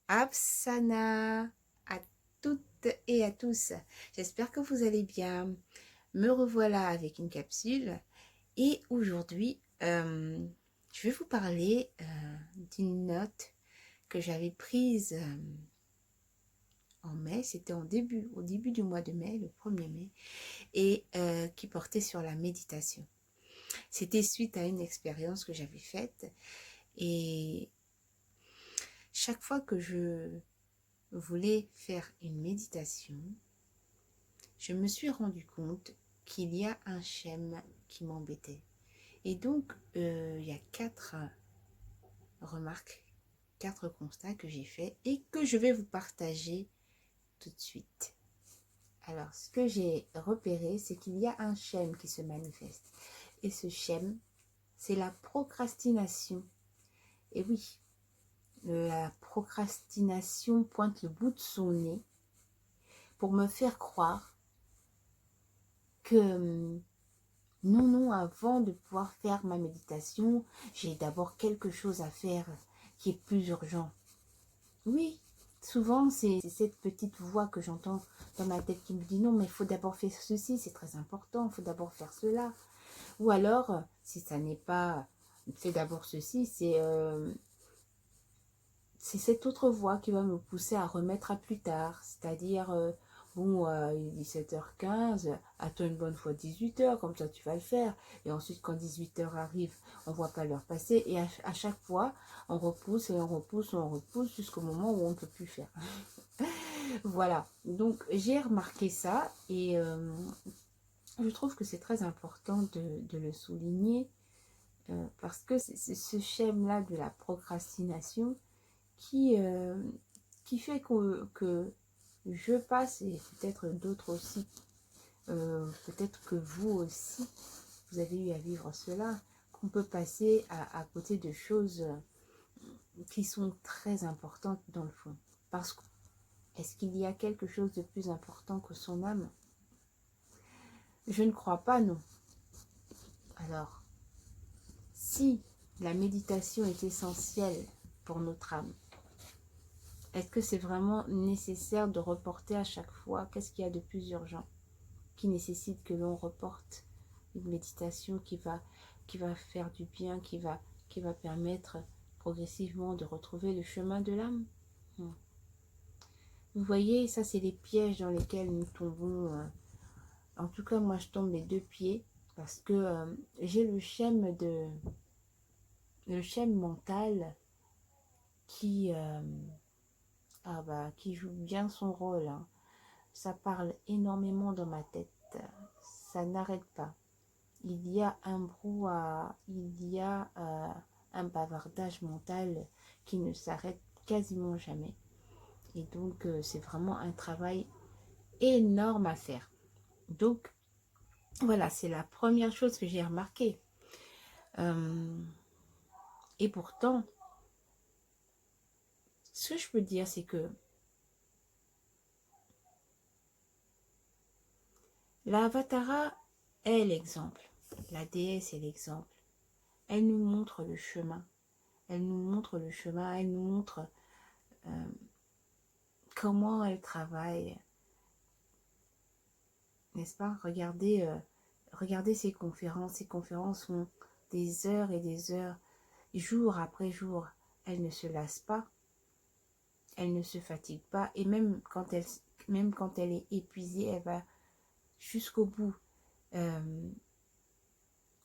Afsana à toutes et à tous. J'espère que vous allez bien. Me revoilà avec une capsule et aujourd'hui, je vais vous parler d'une note que j'avais prise en mai. C'était au début du mois de mai, le 1er mai, et qui portait sur la méditation. C'était suite à une expérience que j'avais faite et chaque fois que je voulais faire une méditation, je me suis rendu compte qu'il y a un schème qui m'embêtait. Et donc, il y a 4 remarques, 4 constats que j'ai faits et que je vais vous partager tout de suite. Alors, ce que j'ai repéré, c'est qu'il y a un schème qui se manifeste. Et ce schème, c'est la procrastination. Et oui, la procrastination pointe le bout de son nez pour me faire croire que non, avant de pouvoir faire ma méditation, j'ai d'abord quelque chose à faire qui est plus urgent. Oui, souvent c'est cette petite voix que j'entends dans ma tête qui me dit non, mais il faut d'abord faire ceci, c'est très important, il faut d'abord faire cela. Ou alors, si ça n'est pas c'est d'abord ceci, c'est cette autre voix qui va me pousser à remettre à plus tard, c'est-à-dire, bon, il est 17h15, attends une bonne fois 18h, comme ça tu vas le faire, et ensuite quand 18h arrive, on ne voit pas l'heure passer, et à chaque fois, on repousse, et on repousse, jusqu'au moment où on ne peut plus faire. Voilà, donc j'ai remarqué ça, et je trouve que c'est très important de le souligner, parce que c'est ce schème-là de la procrastination qui, euh, qui fait que je passe, et peut-être d'autres aussi, peut-être que vous aussi, vous avez eu à vivre cela, qu'on peut passer à côté de choses qui sont très importantes dans le fond. Parce que, est-ce qu'il y a quelque chose de plus important que son âme? Je ne crois pas, non. Alors, si la méditation est essentielle pour notre âme, est-ce que c'est vraiment nécessaire de reporter à chaque fois? Qu'est-ce qu'il y a de plus urgent qui nécessite que l'on reporte une méditation qui va faire du bien, qui va permettre progressivement de retrouver le chemin de l'âme? Vous voyez, ça c'est les pièges dans lesquels nous tombons. En tout cas, moi je tombe les 2 pieds parce que j'ai le schème mental qui, qui joue bien son rôle, hein. Ça parle énormément dans ma tête. Ça n'arrête pas. Il y a un brouhaha, il y a un bavardage mental qui ne s'arrête quasiment jamais. Et donc, c'est vraiment un travail énorme à faire. Donc, voilà, c'est la première chose que j'ai remarquée. Et pourtant, ce que je peux dire, c'est que l'Avatara est l'exemple. La déesse est l'exemple. Elle nous montre le chemin. Elle nous montre le chemin. Elle nous montre comment elle travaille. N'est-ce pas? Regardez ces conférences. Ces conférences sont des heures et des heures, jour après jour. Elle ne se lasse pas. Elle ne se fatigue pas. Et même quand elle est épuisée, elle va jusqu'au bout. Elle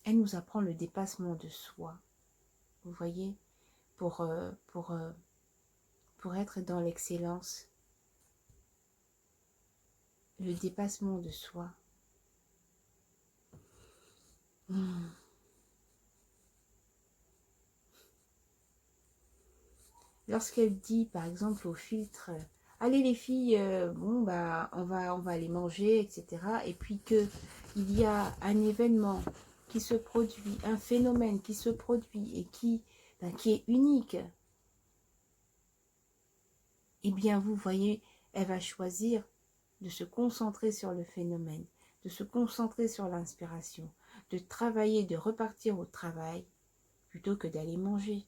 nous apprend le dépassement de soi. Vous voyez, pour être dans l'excellence, le dépassement de soi. Lorsqu'elle dit, par exemple, au filtre, allez les filles, bon bah on va aller manger, etc. Et puis que il y a un événement qui se produit, un phénomène qui se produit et qui est unique. Eh bien, vous voyez, elle va choisir de se concentrer sur le phénomène, de se concentrer sur l'inspiration, de travailler, de repartir au travail, plutôt que d'aller manger.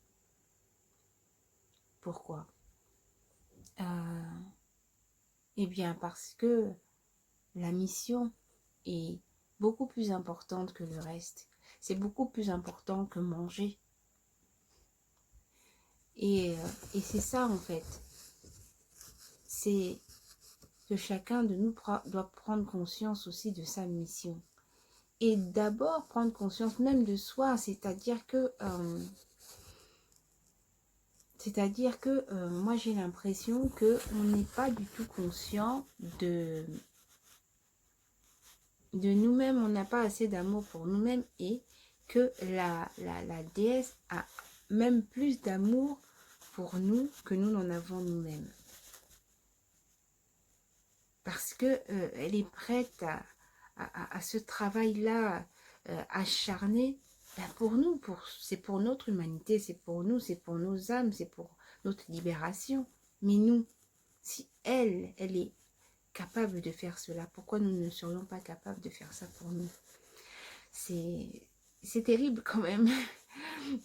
Pourquoi? Eh bien, parce que la mission est beaucoup plus importante que le reste. C'est beaucoup plus important que manger. Et c'est ça, en fait. C'est que chacun de nous doit prendre conscience aussi de sa mission. Et d'abord, prendre conscience même de soi, c'est-à-dire que moi j'ai l'impression qu'on n'est pas du tout conscient de nous-mêmes, on n'a pas assez d'amour pour nous-mêmes et que la déesse a même plus d'amour pour nous que nous n'en avons nous-mêmes. Parce que elle est prête à ce travail-là acharné pour nous, c'est pour notre humanité, c'est pour nous, c'est pour nos âmes, c'est pour notre libération. Mais nous, si elle est capable de faire cela, pourquoi nous ne serions pas capables de faire ça pour nous? C'est terrible quand même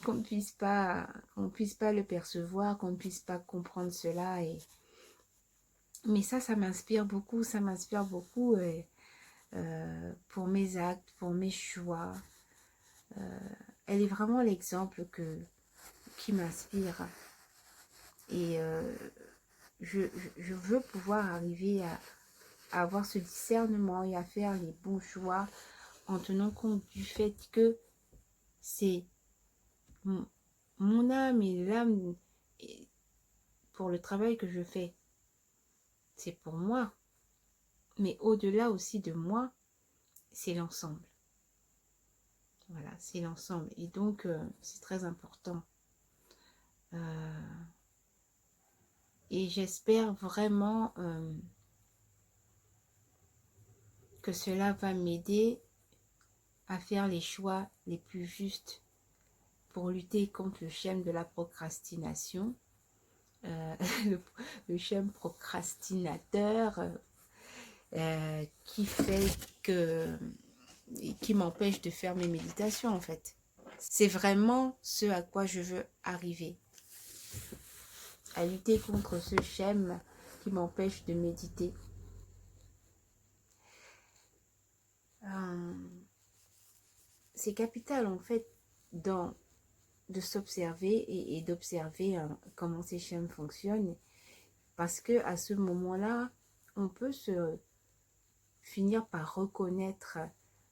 qu'on ne puisse pas le percevoir, qu'on ne puisse pas comprendre cela. Mais ça m'inspire beaucoup, pour mes actes, pour mes choix. Elle est vraiment l'exemple qui m'inspire. Et je veux pouvoir arriver à avoir ce discernement et à faire les bons choix en tenant compte du fait que c'est mon âme et l'âme pour le travail que je fais. C'est pour moi. Mais au-delà aussi de moi, c'est l'ensemble. Voilà, c'est l'ensemble. Et donc, c'est très important. Et j'espère vraiment que cela va m'aider à faire les choix les plus justes pour lutter contre le schème de la procrastination, le schème procrastinateur qui m'empêche de faire mes méditations en fait. C'est vraiment ce à quoi je veux arriver, à lutter contre ce schème qui m'empêche de méditer. C'est capital en fait de s'observer et d'observer comment ces schèmes fonctionnent, parce que à ce moment-là, on peut finir par reconnaître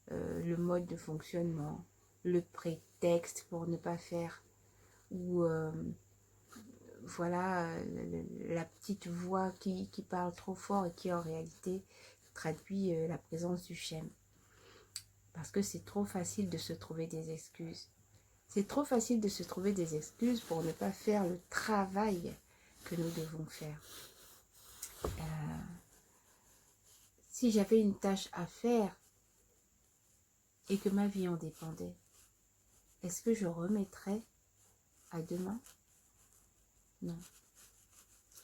le mode de fonctionnement, le prétexte pour ne pas faire, ou voilà la petite voix qui parle trop fort et qui en réalité traduit la présence du schème. Parce que c'est trop facile de se trouver des excuses. C'est trop facile de se trouver des excuses pour ne pas faire le travail que nous devons faire. Si j'avais une tâche à faire et que ma vie en dépendait, est-ce que je remettrais à demain? Non,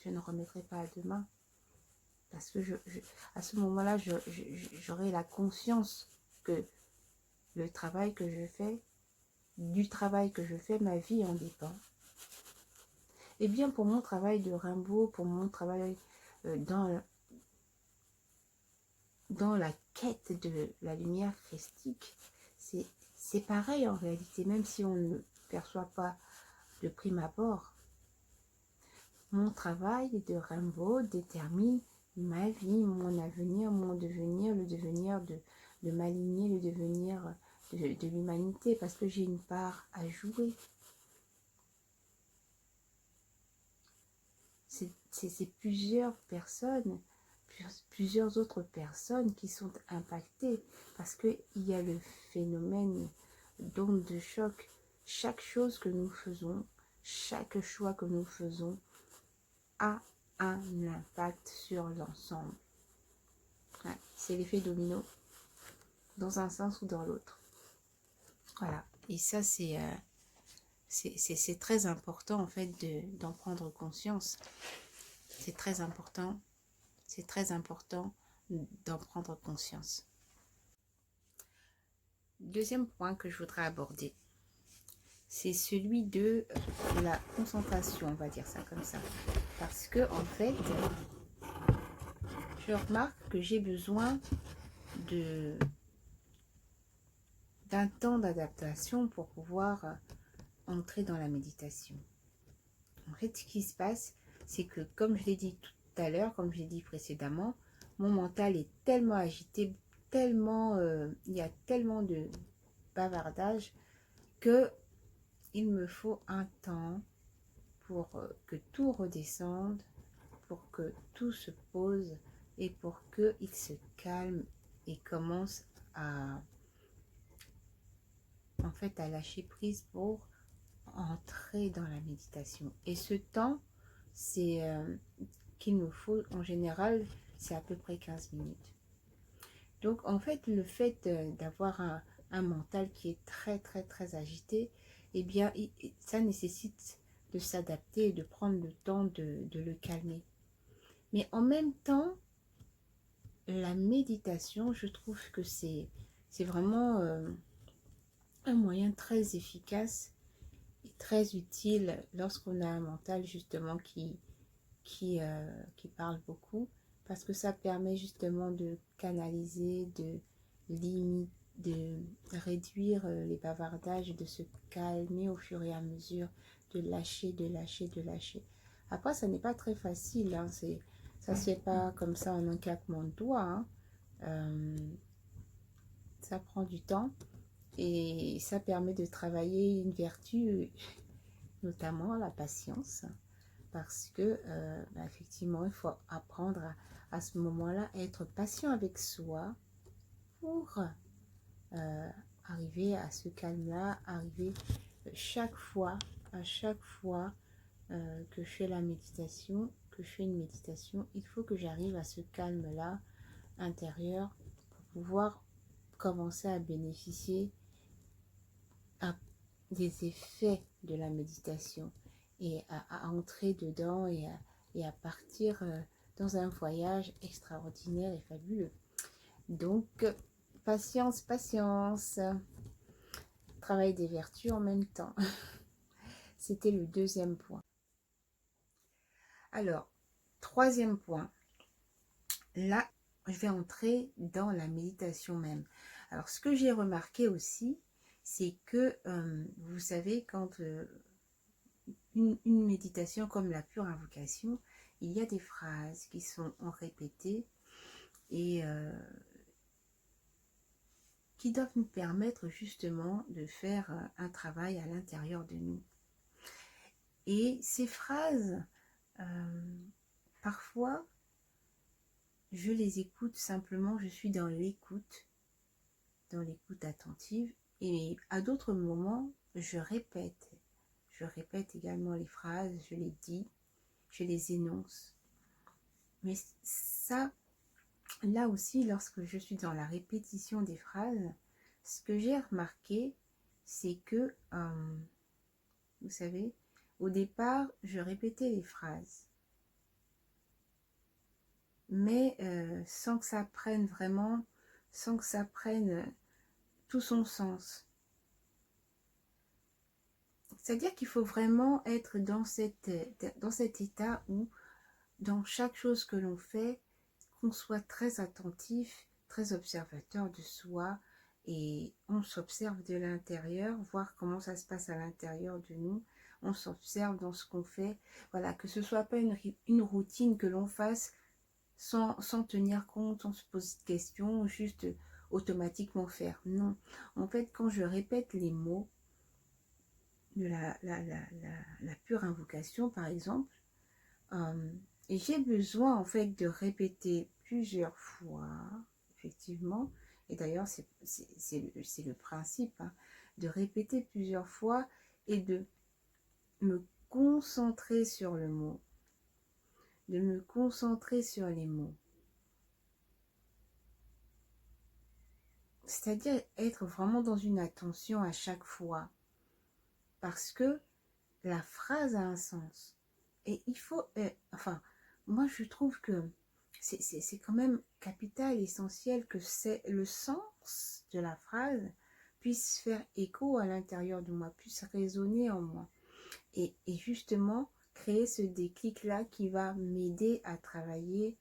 je ne remettrai pas à demain. Parce que à ce moment-là, j'aurai la conscience que le travail que je fais, du travail que je fais, ma vie en dépend. Et bien pour mon travail de Rimbaud, pour mon travail dans la quête de la lumière christique, c'est pareil en réalité, même si on ne perçoit pas de prime abord. Mon travail de Rimbaud détermine ma vie, mon avenir, mon devenir, le devenir de ma lignée, le devenir de l'humanité, parce que j'ai une part à jouer. C'est plusieurs personnes, plusieurs autres personnes qui sont impactées, parce qu'il y a le phénomène d'onde de choc. Chaque chose que nous faisons, chaque choix que nous faisons a un impact sur l'ensemble. Ouais, c'est l'effet domino, dans un sens ou dans l'autre. Voilà, et ça c'est très important en fait d'en prendre conscience. C'est très important d'en prendre conscience. Deuxième point que je voudrais aborder, c'est celui de la concentration, on va dire ça comme ça. Parce que en fait, je remarque que j'ai besoin d'un temps d'adaptation pour pouvoir entrer dans la méditation. En fait, ce qui se passe, c'est que comme je l'ai dit tout à l'heure, comme je l'ai dit précédemment, mon mental est tellement agité, tellement, il y a tellement de bavardage que il me faut un temps pour que tout redescende, pour que tout se pose et pour qu'il se calme et commence à, en fait, à lâcher prise pour entrer dans la méditation. Et ce temps, c'est qu'il nous faut en général, c'est à peu près 15 minutes. Donc en fait, le fait d'avoir un mental qui est très très très agité, eh bien ça nécessite de s'adapter et de prendre le temps de le calmer. Mais en même temps, la méditation, je trouve que c'est vraiment un moyen très efficace et très utile lorsqu'on a un mental justement qui parle beaucoup, parce que ça permet justement de canaliser, de limiter, de réduire les bavardages, de se calmer au fur et à mesure, de lâcher, de lâcher, de lâcher. Après, ça n'est pas très facile, hein, ça se fait pas comme ça en un claquement de doigts, hein. Ça prend du temps et ça permet de travailler une vertu, notamment la patience, parce que effectivement, il faut apprendre à ce moment-là à être patient avec soi pour arriver à ce calme-là, arriver à chaque fois que je fais la méditation, que je fais une méditation, il faut que j'arrive à ce calme-là intérieur pour pouvoir commencer à bénéficier des effets de la méditation et à entrer dedans et à partir dans un voyage extraordinaire et fabuleux. Donc, patience, patience, travail des vertus en même temps. C'était le deuxième point. Alors, troisième point, là, je vais entrer dans la méditation même. Alors, ce que j'ai remarqué aussi, c'est que, vous savez, quand une méditation comme la pure invocation, il y a des phrases qui sont répétées et qui doivent nous permettre justement de faire un travail à l'intérieur de nous. Et ces phrases, parfois, je les écoute simplement, je suis dans l'écoute attentive, et à d'autres moments, je répète également les phrases, je les dis, je les énonce. Mais ça, là aussi, lorsque je suis dans la répétition des phrases, ce que j'ai remarqué, c'est que, vous savez, au départ, je répétais les phrases, mais sans que ça prenne vraiment, sans que ça prenne tout son sens. C'est-à-dire qu'il faut vraiment être dans cet état où, dans chaque chose que l'on fait, qu'on soit très attentif, très observateur de soi, et on s'observe de l'intérieur, voir comment ça se passe à l'intérieur de nous, on s'observe dans ce qu'on fait, voilà, que ce ne soit pas une routine que l'on fasse sans tenir compte, sans se poser de questions, juste automatiquement faire. Non, en fait, quand je répète les mots de la pure invocation, par exemple, et j'ai besoin en fait de répéter plusieurs fois, effectivement, et d'ailleurs c'est le principe, hein, de répéter plusieurs fois et de me concentrer sur le mot, de me concentrer sur les mots. C'est-à-dire être vraiment dans une attention à chaque fois, parce que la phrase a un sens. Et il faut, enfin, moi je trouve que c'est quand même capital, essentiel, que c'est le sens de la phrase puisse faire écho à l'intérieur de moi, puisse résonner en moi. Et justement, créer ce déclic-là qui va m'aider à travailler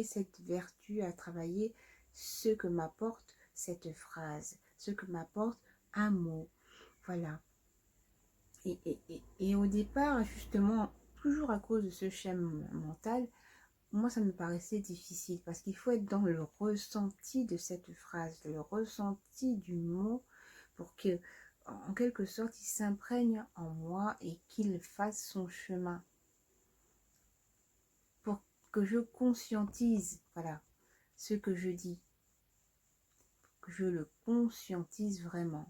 cette vertu, à travailler ce que m'apporte cette phrase, ce que m'apporte un mot. Voilà. Et au départ, justement, toujours à cause de ce schéma mental, moi, ça me paraissait difficile parce qu'il faut être dans le ressenti de cette phrase, le ressenti du mot pour que, en quelque sorte, il s'imprègne en moi et qu'il fasse son chemin. Pour que je conscientise, voilà, ce que je dis, que je le conscientise vraiment.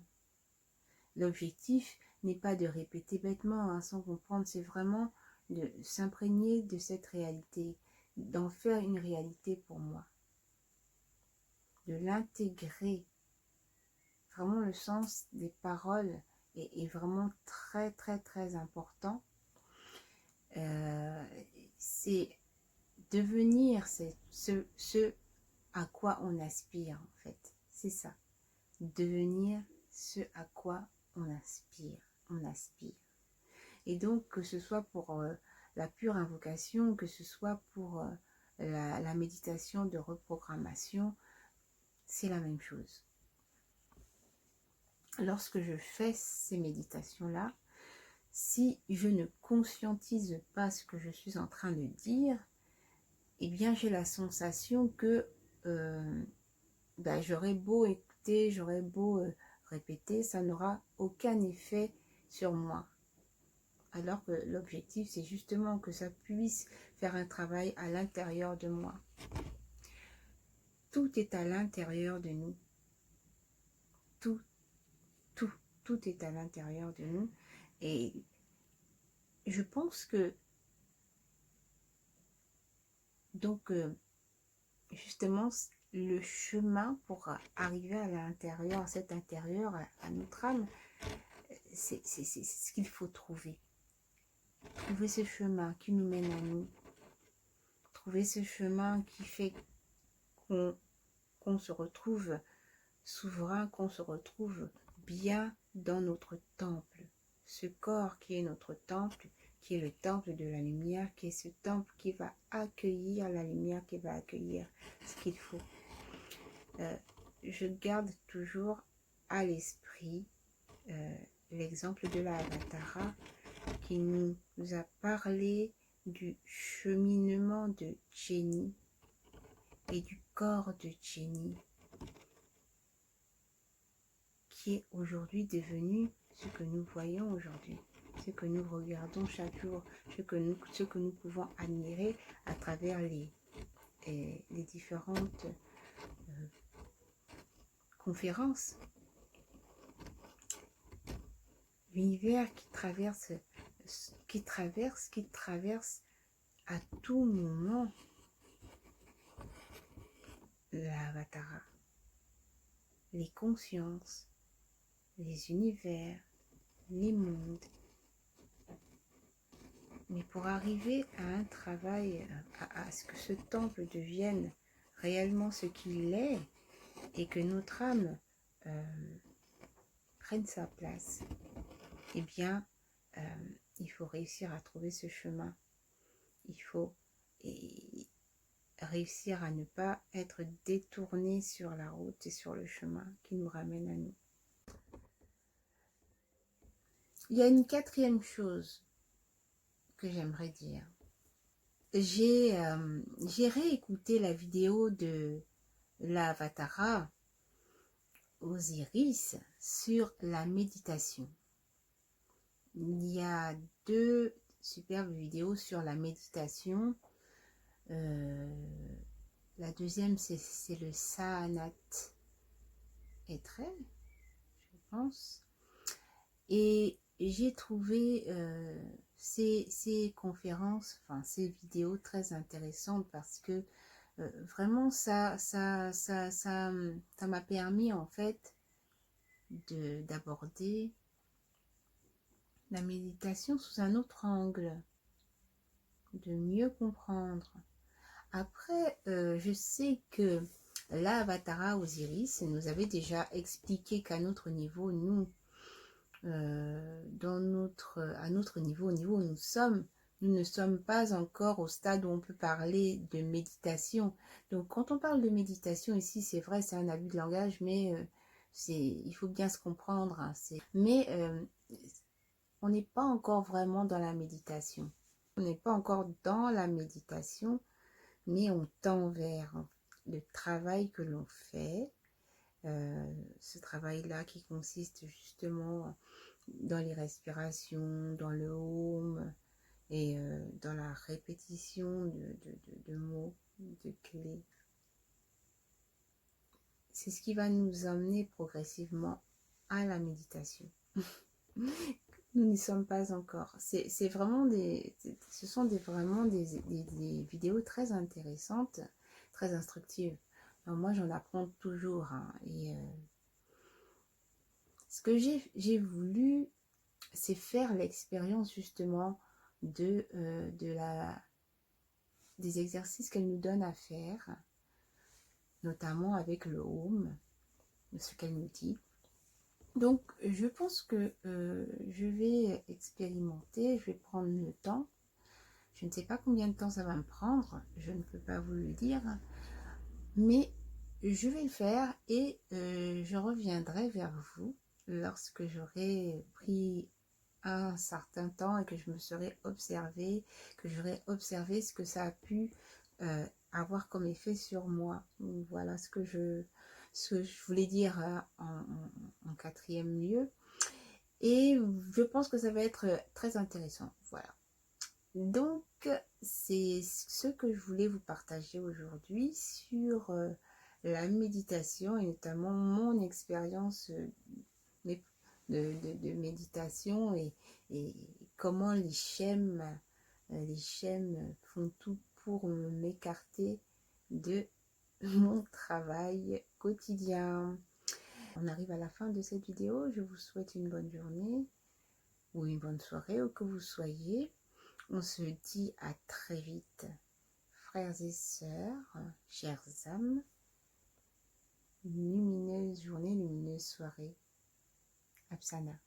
L'objectif n'est pas de répéter bêtement, hein, sans comprendre, c'est vraiment de s'imprégner de cette réalité, d'en faire une réalité pour moi, de l'intégrer. Vraiment, le sens des paroles est vraiment très, très, très important. C'est devenir ce à quoi on aspire, en fait. C'est ça. Devenir ce à quoi on aspire. On aspire. Et donc, que ce soit pour la pure invocation, que ce soit pour la méditation de reprogrammation, c'est la même chose. Lorsque je fais ces méditations-là, si je ne conscientise pas ce que je suis en train de dire, eh bien j'ai la sensation que j'aurais beau écouter, j'aurais beau répéter, ça n'aura aucun effet sur moi. Alors que l'objectif, c'est justement que ça puisse faire un travail à l'intérieur de moi. Tout est à l'intérieur de nous. Tout est à l'intérieur de nous. Et je pense que, donc, justement, le chemin pour arriver à l'intérieur, à cet intérieur, à notre âme, c'est ce qu'il faut trouver. Trouver ce chemin qui nous mène à nous. Trouver ce chemin qui fait qu'on se retrouve souverain, qu'on se retrouve bien dans notre temple. Ce corps qui est notre temple, qui est le temple de la lumière, qui est ce temple qui va accueillir la lumière, qui va accueillir ce qu'il faut. Je garde toujours à l'esprit l'exemple de la Avatara qui nous a parlé du cheminement de Jenny et du corps de Jenny qui est aujourd'hui devenu ce que nous voyons aujourd'hui, ce que nous regardons chaque jour, ce que nous pouvons admirer à travers les différentes conférences. L'univers qui traverse à tout moment l'Avatara, les consciences, les univers, les mondes. Mais pour arriver à un travail, à ce que ce temple devienne réellement ce qu'il est et que notre âme prenne sa place, eh bien, il faut réussir à trouver ce chemin. Il faut réussir à ne pas être détourné sur la route et sur le chemin qui nous ramène à nous. Il y a une quatrième chose que j'aimerais dire. J'ai réécouté la vidéo de l'Avatara Osiris sur la méditation. Il y a 2 superbes vidéos sur la méditation. La deuxième, c'est le Saanat Etrel, je pense. Et j'ai trouvé ces conférences, enfin ces vidéos très intéressantes parce que vraiment ça m'a permis en fait d'aborder la méditation sous un autre angle, de mieux comprendre. Après, je sais que Là, Avatara Osiris nous avait déjà expliqué qu'à notre niveau, nous, à notre niveau, au niveau où nous sommes, nous ne sommes pas encore au stade où on peut parler de méditation. Donc, quand on parle de méditation ici, c'est vrai, c'est un abus de langage, mais il faut bien se comprendre. Hein, mais on n'est pas encore vraiment dans la méditation. On n'est pas encore dans la méditation, mais on tend vers le travail que l'on fait. Ce travail-là qui consiste justement dans les respirations, dans le home et dans la répétition de mots, de clés. C'est ce qui va nous emmener progressivement à la méditation. Nous n'y sommes pas encore. C'est vraiment ce sont vraiment des vidéos très intéressantes, très instructives. Alors moi, j'en apprends toujours. Hein, et ce que j'ai voulu, c'est faire l'expérience justement des exercices qu'elle nous donne à faire, notamment avec le home, ce qu'elle nous dit. Donc, je pense que je vais expérimenter, je vais prendre le temps. Je ne sais pas combien de temps ça va me prendre, je ne peux pas vous le dire, mais je vais le faire et je reviendrai vers vous lorsque j'aurai pris un certain temps et que je me serai observé, que j'aurai observé ce que ça a pu avoir comme effet sur moi. Voilà ce que je voulais dire en quatrième lieu. Et je pense que ça va être très intéressant. Voilà. Donc, c'est ce que je voulais vous partager aujourd'hui sur la méditation et notamment mon expérience de méditation et comment les schèmes font tout pour m'écarter de mon travail quotidien. On arrive à la fin de cette vidéo. Je vous souhaite une bonne journée ou une bonne soirée où que vous soyez. On se dit à très vite, frères et sœurs, chères âmes. Lumineuse journée, lumineuse soirée. Apsana.